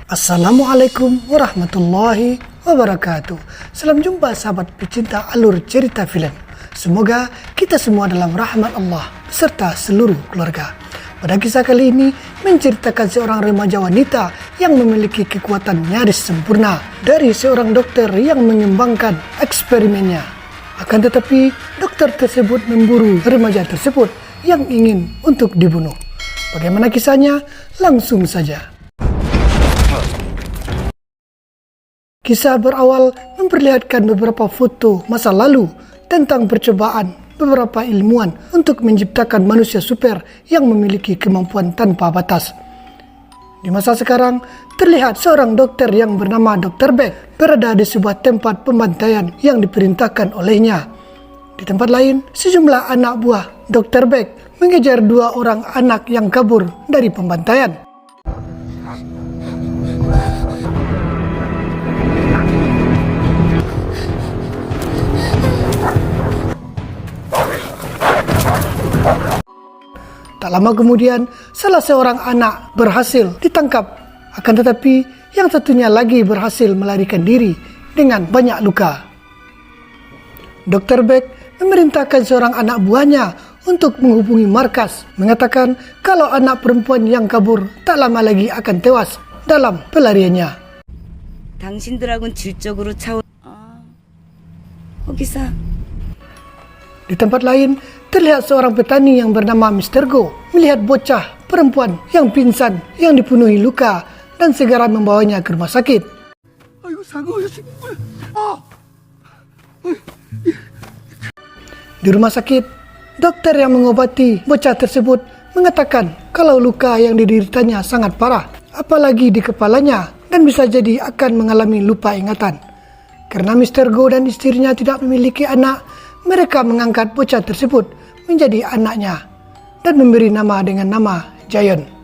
Assalamualaikum warahmatullahi wabarakatuh. Salam jumpa sahabat pecinta alur cerita film. Semoga kita semua dalam rahmat Allah serta seluruh keluarga. Pada kisah kali ini menceritakan seorang remaja wanita yang memiliki kekuatan nyaris sempurna dari seorang dokter yang mengembangkan eksperimennya. Akan tetapi dokter tersebut memburu remaja tersebut yang ingin untuk dibunuh. Bagaimana kisahnya? Langsung saja. Kisah berawal memperlihatkan beberapa foto masa lalu tentang percobaan beberapa ilmuwan untuk menciptakan manusia super yang memiliki kemampuan tanpa batas. Di masa sekarang, terlihat seorang dokter yang bernama Dr. Beck berada di sebuah tempat pembantaian yang diperintahkan olehnya. Di tempat lain, sejumlah anak buah Dr. Beck mengejar dua orang anak yang kabur dari pembantaian. Tak lama kemudian, salah seorang anak berhasil ditangkap. Akan tetapi, yang satunya lagi berhasil melarikan diri dengan banyak luka. Dr. Beck memerintahkan seorang anak buahnya untuk menghubungi markas, mengatakan kalau anak perempuan yang kabur tak lama lagi akan tewas dalam pelariannya. 당신들하고는 질적으로 차원. 거기서. Di tempat lain, terlihat seorang petani yang bernama Mr. Go melihat bocah perempuan yang pingsan yang dipenuhi luka dan segera membawanya ke rumah sakit. Di rumah sakit, dokter yang mengobati bocah tersebut mengatakan kalau luka yang dideritanya sangat parah, apalagi di kepalanya, dan bisa jadi akan mengalami lupa ingatan. Karena Mr. Go dan istrinya tidak memiliki anak, mereka mengangkat bocah tersebut menjadi anaknya dan memberi nama dengan nama Jayon.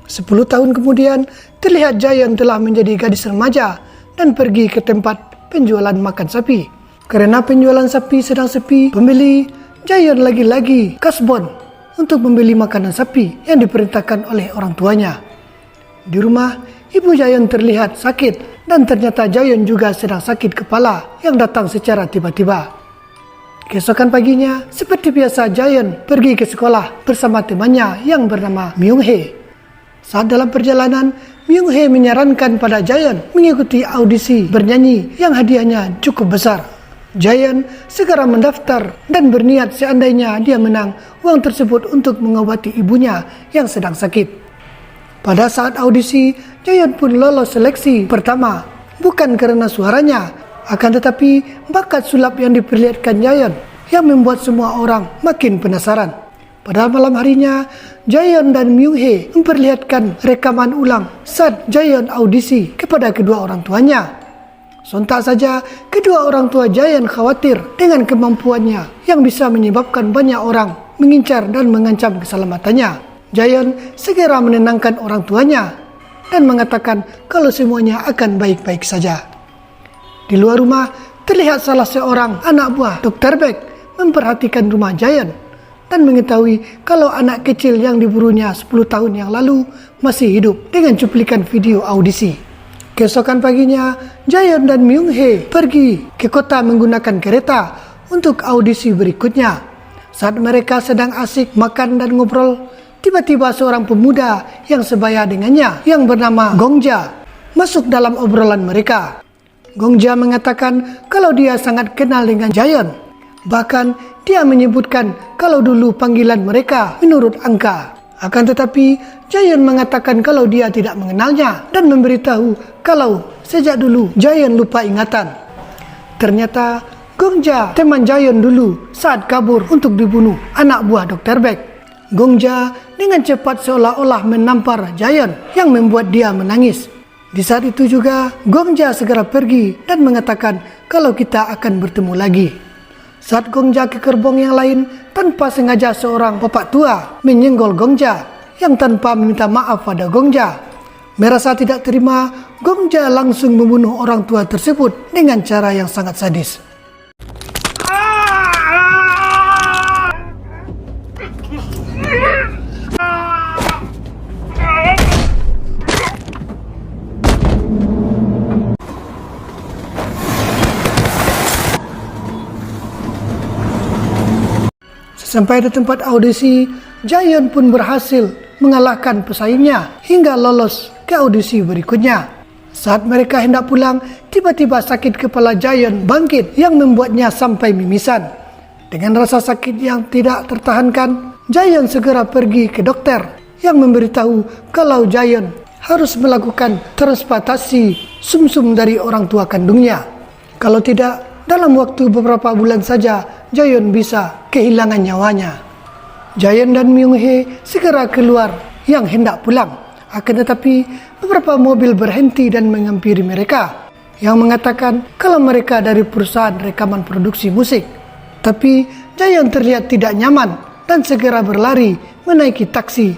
Sepuluh tahun kemudian, terlihat Jayon telah menjadi gadis remaja dan pergi ke tempat penjualan makan sapi. Karena penjualan sapi sedang sepi pembeli, Jayon lagi-lagi kasbon untuk membeli makanan sapi yang diperintahkan oleh orang tuanya. Di rumah, ibu Jayon terlihat sakit dan ternyata Jayon juga sedang sakit kepala yang datang secara tiba-tiba. Keesokan paginya, seperti biasa Jayon pergi ke sekolah bersama temannya yang bernama Myung Hee. Saat dalam perjalanan, Myung Hee menyarankan pada Jayon mengikuti audisi bernyanyi yang hadiahnya cukup besar. Jayon segera mendaftar dan berniat seandainya dia menang uang tersebut untuk mengobati ibunya yang sedang sakit. Pada saat audisi, Jayon pun lolos seleksi pertama, bukan karena suaranya, akan tetapi bakat sulap yang diperlihatkan Jayon yang membuat semua orang makin penasaran. Pada malam harinya, Jayon dan Myung Hee memperlihatkan rekaman ulang saat Jayon audisi kepada kedua orang tuanya. Sontak saja, kedua orang tua Jayon khawatir dengan kemampuannya yang bisa menyebabkan banyak orang mengincar dan mengancam keselamatannya. Jayon segera menenangkan orang tuanya dan mengatakan kalau semuanya akan baik-baik saja. Di luar rumah, terlihat salah seorang anak buah Dr. Beck memperhatikan rumah Jayon dan mengetahui kalau anak kecil yang diburunya 10 tahun yang lalu masih hidup dengan cuplikan video audisi. Keesokan paginya, Jayon dan Myung Hee pergi ke kota menggunakan kereta untuk audisi berikutnya. Saat mereka sedang asik makan dan ngobrol, tiba-tiba seorang pemuda yang sebaya dengannya yang bernama Gongja masuk dalam obrolan mereka. Gongja mengatakan kalau dia sangat kenal dengan Jayon. Bahkan dia menyebutkan kalau dulu panggilan mereka menurut angka. Akan tetapi Jayon mengatakan kalau dia tidak mengenalnya dan memberitahu kalau sejak dulu Jayon lupa ingatan. Ternyata Gongja teman Jayon dulu saat kabur untuk dibunuh anak buah Dr. Beck. Gongja dengan cepat seolah-olah menampar Jayon yang membuat dia menangis. Di saat itu juga Gongja segera pergi dan mengatakan kalau kita akan bertemu lagi. Saat Gongja ke gerbong yang lain, tanpa sengaja seorang bapak tua menyenggol Gongja yang tanpa meminta maaf pada Gongja. Merasa tidak terima, Gongja langsung membunuh orang tua tersebut dengan cara yang sangat sadis. Sampai di tempat audisi, Jayon pun berhasil mengalahkan pesaingnya hingga lolos ke audisi berikutnya. Saat mereka hendak pulang, tiba-tiba sakit kepala Jayon bangkit yang membuatnya sampai mimisan. Dengan rasa sakit yang tidak tertahankan, Jayon segera pergi ke dokter yang memberitahu kalau Jayon harus melakukan transplantasi sumsum dari orang tua kandungnya. Kalau tidak, dalam waktu beberapa bulan saja, Jayon bisa kehilangan nyawanya. Jayon dan Myung-hee segera keluar yang hendak pulang. Akan tetapi, beberapa mobil berhenti dan menghampiri mereka yang mengatakan kalau mereka dari perusahaan rekaman produksi musik. Tapi Jayon terlihat tidak nyaman dan segera berlari menaiki taksi.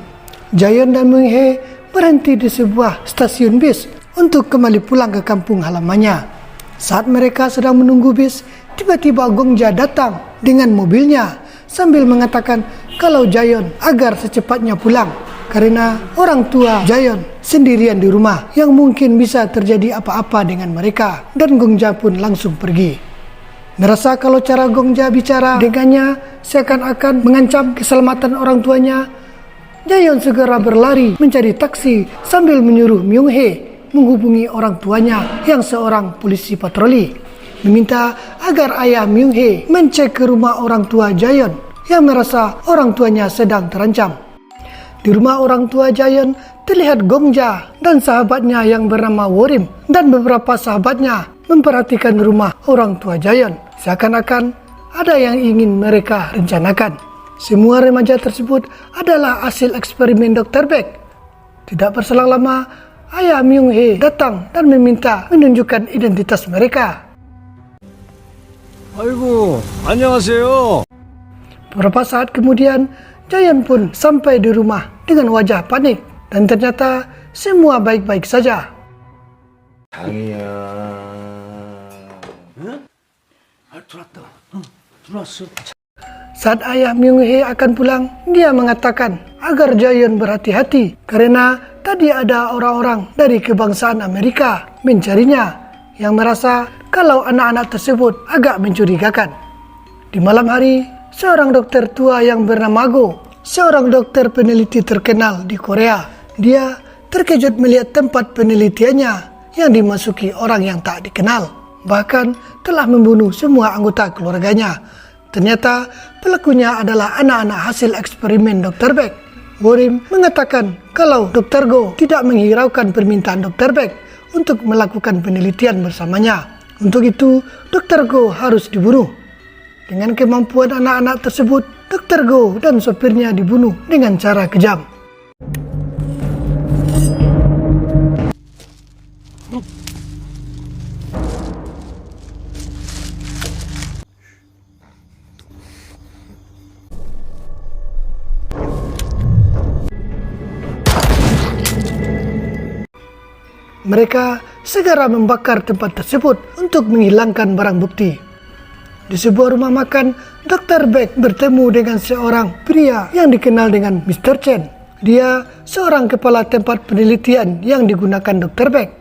Jayon dan Myung-hee berhenti di sebuah stasiun bis untuk kembali pulang ke kampung halamannya. Saat mereka sedang menunggu bis, tiba-tiba Gongja datang dengan mobilnya sambil mengatakan kalau Jayon agar secepatnya pulang karena orang tua Jayon sendirian di rumah yang mungkin bisa terjadi apa-apa dengan mereka, dan Gongja pun langsung pergi. Merasa kalau cara Gongja bicara dengannya seakan-akan mengancam keselamatan orang tuanya, Jayon segera berlari mencari taksi sambil menyuruh Myung-hee menghubungi orang tuanya yang seorang polisi patroli, meminta agar ayah Myung-hee mencek ke rumah orang tua Jayon yang merasa orang tuanya sedang terancam. Di rumah orang tua Jayon terlihat Gongja dan sahabatnya yang bernama Worim dan beberapa sahabatnya memperhatikan rumah orang tua Jayon. Seakan-akan ada yang ingin mereka rencanakan. Semua remaja tersebut adalah hasil eksperimen Dr. Beck. Tidak berselang lama, ayah Myung-hee datang dan meminta menunjukkan identitas mereka. 아이고, 안녕하세요. Beberapa saat kemudian, Jayon pun sampai di rumah dengan wajah panik dan ternyata semua baik-baik saja. 장이야. 응? 들어왔다. 들어왔어. Saat ayah Myung-hee akan pulang, dia mengatakan agar Jayon berhati-hati karena tadi ada orang-orang dari kebangsaan Amerika mencarinya yang merasa kalau anak-anak tersebut agak mencurigakan. Di malam hari, seorang dokter tua yang bernama Go, seorang dokter peneliti terkenal di Korea, dia terkejut melihat tempat penelitiannya yang dimasuki orang yang tak dikenal, bahkan telah membunuh semua anggota keluarganya. Ternyata pelakunya adalah anak-anak hasil eksperimen Dr. Beck. Worim mengatakan kalau Dr. Go tidak menghiraukan permintaan Dr. Beck untuk melakukan penelitian bersamanya. Untuk itu, Dr. Go harus dibunuh. Dengan kemampuan anak-anak tersebut, Dr. Go dan sopirnya dibunuh dengan cara kejam. Mereka segera membakar tempat tersebut untuk menghilangkan barang bukti. Di sebuah rumah makan, Dr. Beck bertemu dengan seorang pria yang dikenal dengan Mr. Chen. Dia seorang kepala tempat penelitian yang digunakan Dr. Beck.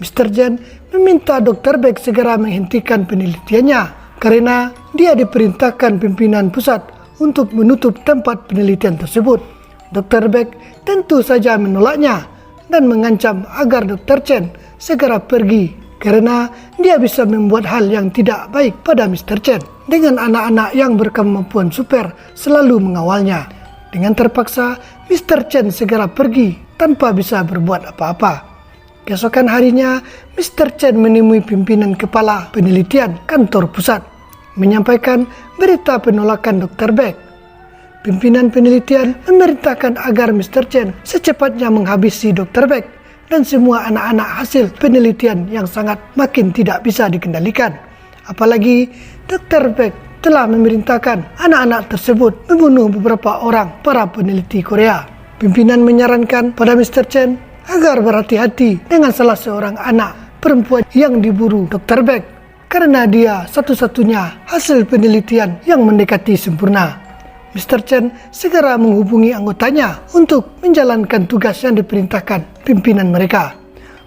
Mr. Chen meminta Dr. Beck segera menghentikan penelitiannya karena dia diperintahkan pimpinan pusat untuk menutup tempat penelitian tersebut. Dr. Beck tentu saja menolaknya dan mengancam agar Dr. Chen segera pergi karena dia bisa membuat hal yang tidak baik pada Mr. Chen dengan anak-anak yang berkemampuan super selalu mengawalnya. Dengan terpaksa, Mr. Chen segera pergi tanpa bisa berbuat apa-apa. Keesokan harinya, Mr. Chen menemui pimpinan kepala penelitian kantor pusat, menyampaikan berita penolakan Dr. Beck. Pimpinan penelitian memerintahkan agar Mr. Chen secepatnya menghabisi Dr. Beck dan semua anak-anak hasil penelitian yang sangat makin tidak bisa dikendalikan. Apalagi Dr. Beck telah memerintahkan anak-anak tersebut membunuh beberapa orang para peneliti Korea. Pimpinan menyarankan pada Mr. Chen agar berhati-hati dengan salah seorang anak perempuan yang diburu Dr. Beck karena dia satu-satunya hasil penelitian yang mendekati sempurna. Mr. Chen segera menghubungi anggotanya untuk menjalankan tugas yang diperintahkan pimpinan mereka.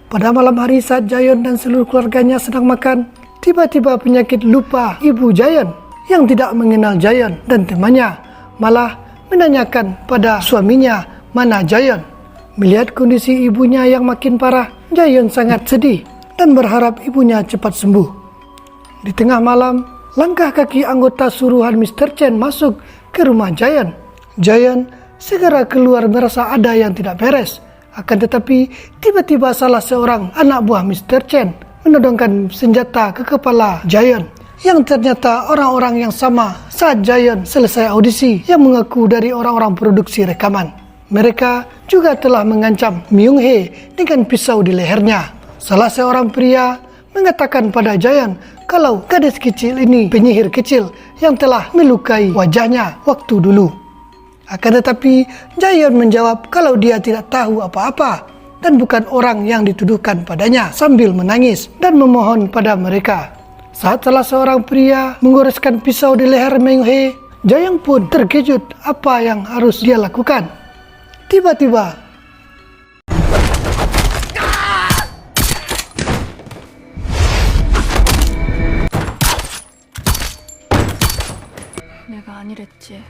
Pada malam hari saat Jayon dan seluruh keluarganya sedang makan, tiba-tiba penyakit lupa ibu Jayon yang tidak mengenal Jayon dan temannya malah menanyakan pada suaminya mana Jayon. Melihat kondisi ibunya yang makin parah, Jayon sangat sedih dan berharap ibunya cepat sembuh. Di tengah malam, langkah kaki anggota suruhan Mr. Chen masuk ke rumah Jayon. Jayon segera keluar merasa ada yang tidak beres. Akan tetapi, tiba-tiba salah seorang anak buah Mr. Chen menodongkan senjata ke kepala Jayon, yang ternyata orang-orang yang sama saat Jayon selesai audisi yang mengaku dari orang-orang produksi rekaman. Mereka juga telah mengancam Myung Hee dengan pisau di lehernya. Salah seorang pria mengatakan pada Jayon kalau gadis kecil ini penyihir kecil yang telah melukai wajahnya waktu dulu. Akan tetapi, Jayon menjawab kalau dia tidak tahu apa-apa dan bukan orang yang dituduhkan padanya, sambil menangis dan memohon pada mereka. Saat salah seorang pria menggoreskan pisau di leher Myung Hee, Jayon pun terkejut apa yang harus dia lakukan. Tiba-tiba, 내가 아니랬지.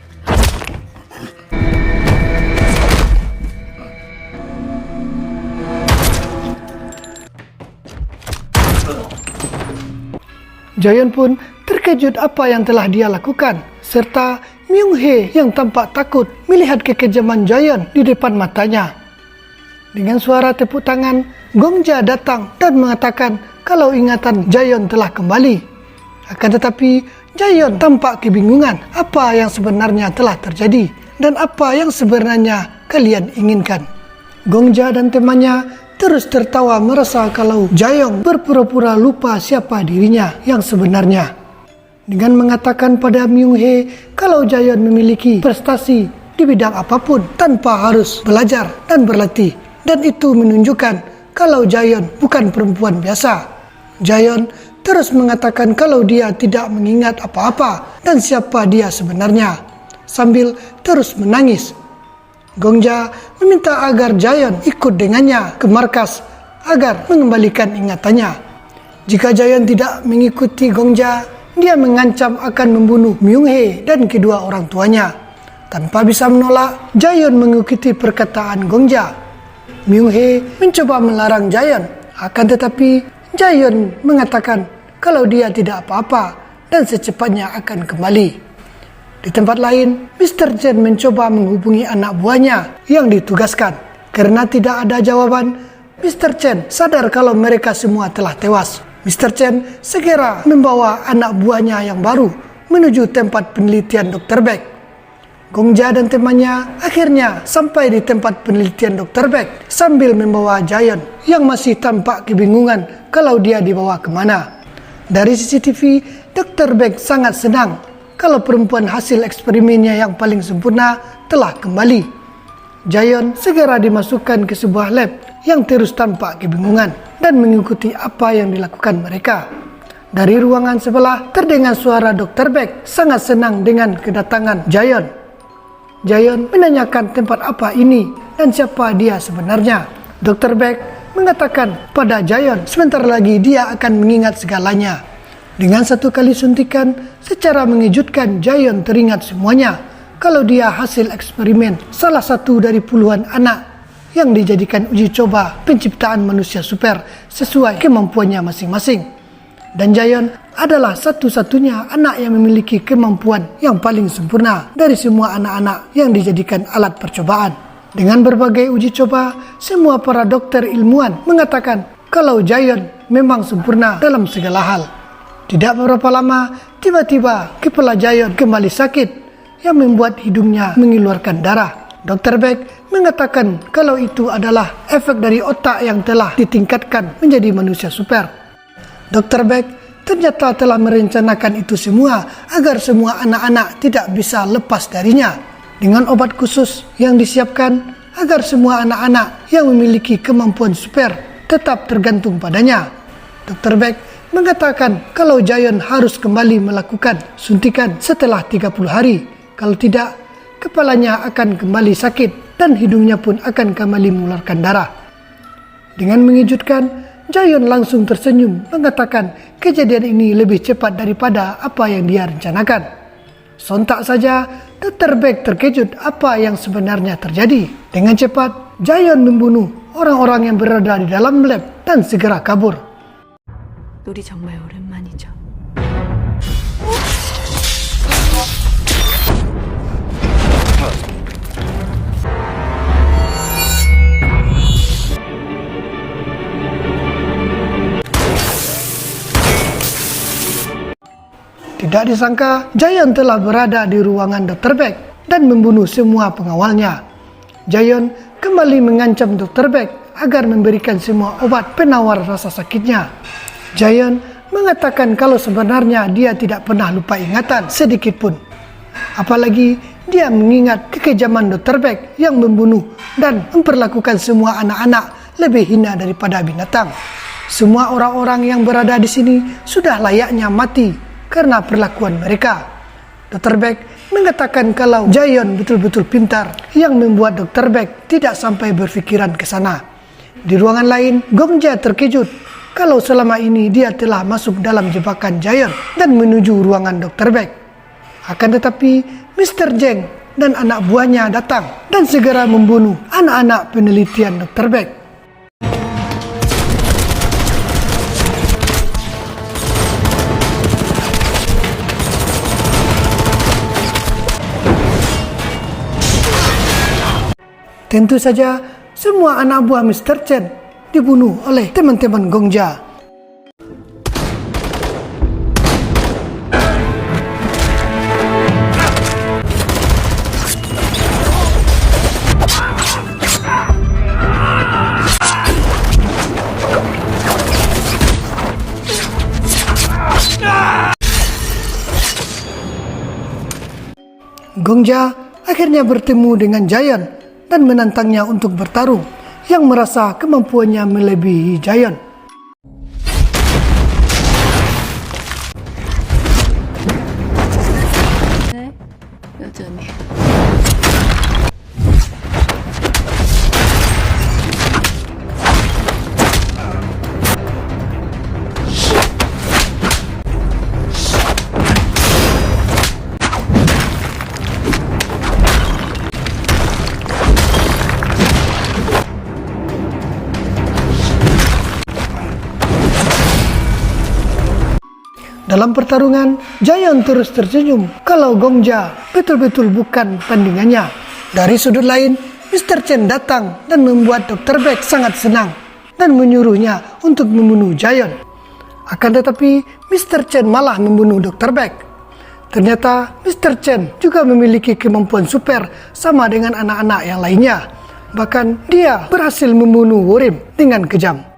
Jayon pun terkejut apa yang telah dia lakukan, serta Myung Hee yang tampak takut melihat kekejaman Jayon di depan matanya. Dengan suara tepuk tangan, Gongja datang dan mengatakan kalau ingatan Jayon telah kembali. Akan tetapi, Jayon tampak kebingungan apa yang sebenarnya telah terjadi dan apa yang sebenarnya kalian inginkan. Gongja dan temannya terus tertawa merasa kalau Jayon berpura-pura lupa siapa dirinya yang sebenarnya. Dengan mengatakan pada Myung Hee kalau Jayon memiliki prestasi di bidang apapun tanpa harus belajar dan berlatih. Dan itu menunjukkan kalau Jayon bukan perempuan biasa. Jayon terus mengatakan kalau dia tidak mengingat apa-apa dan siapa dia sebenarnya, sambil terus menangis. Gongja meminta agar Jayon ikut dengannya ke markas agar mengembalikan ingatannya. Jika Jayon tidak mengikuti Gongja, dia mengancam akan membunuh Myung Hee dan kedua orang tuanya. Tanpa bisa menolak, Jayon mengikuti perkataan Gongja. Myung Hee mencoba melarang Jayon, akan tetapi Jayon mengatakan kalau dia tidak apa-apa dan secepatnya akan kembali. Di tempat lain, Mr. Chen mencoba menghubungi anak buahnya yang ditugaskan. Karena tidak ada jawaban, Mr. Chen sadar kalau mereka semua telah tewas. Mr. Chen segera membawa anak buahnya yang baru menuju tempat penelitian Dr. Beck. Gongja dan temannya akhirnya sampai di tempat penelitian Dr. Beck sambil membawa Jayon yang masih tampak kebingungan kalau dia dibawa kemana. Dari CCTV, Dr. Beck sangat senang kalau perempuan hasil eksperimennya yang paling sempurna telah kembali. Jayon segera dimasukkan ke sebuah lab yang terus tampak kebingungan dan mengikuti apa yang dilakukan mereka. Dari ruangan sebelah terdengar suara Dr. Beck sangat senang dengan kedatangan Jayon. Jayon menanyakan tempat apa ini dan siapa dia sebenarnya. Dr. Beck mengatakan pada Jayon sebentar lagi dia akan mengingat segalanya. Dengan satu kali suntikan, secara mengejutkan Jayon teringat semuanya kalau dia hasil eksperimen salah satu dari puluhan anak yang dijadikan uji coba penciptaan manusia super sesuai kemampuannya masing-masing. Dan Jayon adalah satu-satunya anak yang memiliki kemampuan yang paling sempurna dari semua anak-anak yang dijadikan alat percobaan. Dengan berbagai uji coba, semua para dokter ilmuwan mengatakan kalau Jayon memang sempurna dalam segala hal. Tidak beberapa lama, tiba-tiba kepala Jayon kembali sakit yang membuat hidungnya mengeluarkan darah. Dr. Beck mengatakan kalau itu adalah efek dari otak yang telah ditingkatkan menjadi manusia super. Dr. Beck ternyata telah merencanakan itu semua agar semua anak-anak tidak bisa lepas darinya dengan obat khusus yang disiapkan agar semua anak-anak yang memiliki kemampuan super tetap tergantung padanya. Dr. Beck mengatakan kalau Jayon harus kembali melakukan suntikan setelah 30 hari. Kalau tidak, kepalanya akan kembali sakit dan hidungnya pun akan kembali mengeluarkan darah. Dengan mengejutkan, Jayon langsung tersenyum mengatakan kejadian ini lebih cepat daripada apa yang dia rencanakan. Sontak saja, Dr. Beck terkejut apa yang sebenarnya terjadi. Dengan cepat, Jayon membunuh orang-orang yang berada di dalam lab dan segera kabur. 우리 정말 오랜만이죠. Tidak disangka, Jayon telah berada di ruangan Dr. Beck dan membunuh semua pengawalnya. Jayon kembali mengancam Dr. Beck agar memberikan semua obat penawar rasa sakitnya. Jayon mengatakan kalau sebenarnya dia tidak pernah lupa ingatan sedikit pun. Apalagi dia mengingat kekejaman Dr. Beck yang membunuh dan memperlakukan semua anak-anak lebih hina daripada binatang. Semua orang-orang yang berada di sini sudah layaknya mati karena perlakuan mereka. Dr. Beck mengatakan kalau Jayon betul-betul pintar yang membuat Dr. Beck tidak sampai berpikiran ke sana. Di ruangan lain, Gongja terkejut kalau selama ini dia telah masuk dalam jebakan Jayon dan menuju ruangan Dr. Beck. Akan tetapi, Mr. Zheng dan anak buahnya datang dan segera membunuh anak-anak penelitian Dr. Beck. Tentu saja, semua anak buah Mr. Chen dibunuh oleh teman-teman Gongja. Gongja akhirnya bertemu dengan Jayon dan menantangnya untuk bertarung, yang merasa kemampuannya melebihi Jayon. 네, 여전히. Dalam pertarungan, Jayon terus tersenyum kalau Gongja betul-betul bukan tandingannya. Dari sudut lain, Mr. Chen datang dan membuat Dr. Beck sangat senang dan menyuruhnya untuk membunuh Jayon. Akan tetapi, Mr. Chen malah membunuh Dr. Beck. Ternyata, Mr. Chen juga memiliki kemampuan super sama dengan anak-anak yang lainnya. Bahkan, dia berhasil membunuh Worim dengan kejam.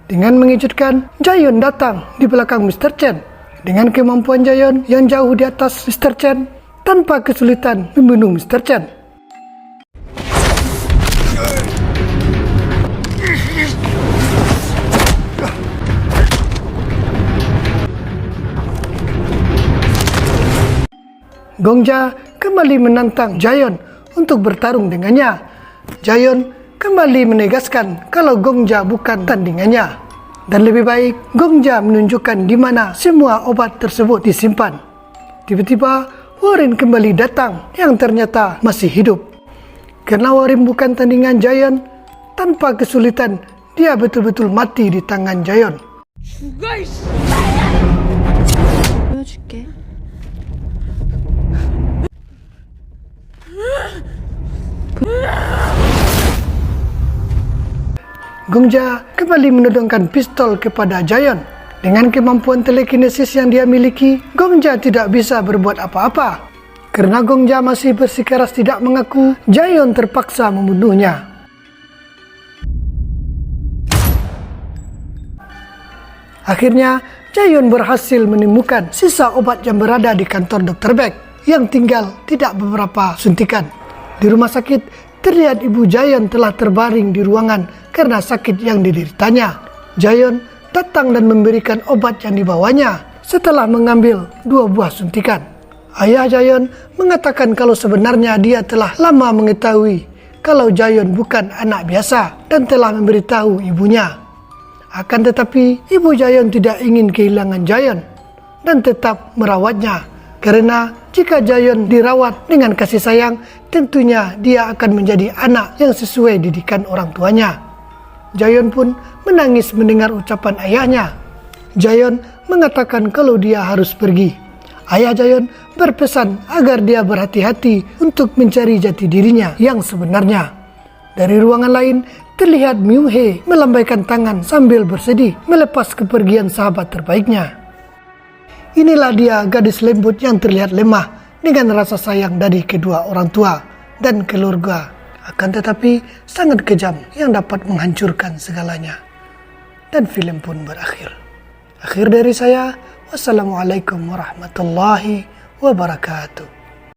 Dengan mengejutkan, Jayon datang di belakang Mr. Chen. Dengan kemampuan Jayon yang jauh di atas Mr. Chen, tanpa kesulitan membunuh Mr. Chen. Gongja kembali menantang Jayon untuk bertarung dengannya. Jayon kembali menegaskan kalau Gongja bukan tandingannya. Dan lebih baik Gongja menunjukkan di mana semua obat tersebut disimpan. Tiba-tiba Worim kembali datang yang ternyata masih hidup. Karena Worim bukan tandingan Jayon, tanpa kesulitan dia betul-betul mati di tangan Jayon. 보여줄게. Gongja kembali menodongkan pistol kepada Jayon. Dengan kemampuan telekinesis yang dia miliki, Gongja tidak bisa berbuat apa-apa. Karena Gongja masih bersikeras tidak mengaku, Jayon terpaksa membunuhnya. Akhirnya, Jayon berhasil menemukan sisa obat yang berada di kantor Dr. Beck, yang tinggal tidak beberapa suntikan. Di rumah sakit, terlihat ibu Jayon telah terbaring di ruangan karena sakit yang dideritanya. Jayon datang dan memberikan obat yang dibawanya setelah mengambil 2 buah suntikan. Ayah Jayon mengatakan kalau sebenarnya dia telah lama mengetahui kalau Jayon bukan anak biasa dan telah memberitahu ibunya. Akan tetapi, ibu Jayon tidak ingin kehilangan Jayon dan tetap merawatnya. Karena jika Jayon dirawat dengan kasih sayang, tentunya dia akan menjadi anak yang sesuai didikan orang tuanya. Jayon pun menangis mendengar ucapan ayahnya. Jayon mengatakan kalau dia harus pergi. Ayah Jayon berpesan agar dia berhati-hati untuk mencari jati dirinya yang sebenarnya. Dari ruangan lain, terlihat Myung Hae melambaikan tangan sambil bersedih melepas kepergian sahabat terbaiknya. Inilah dia gadis lembut yang terlihat lemah dengan rasa sayang dari kedua orang tua dan keluarga. Akan tetapi sangat kejam yang dapat menghancurkan segalanya. Dan film pun berakhir. Akhir dari saya, wassalamualaikum warahmatullahi wabarakatuh.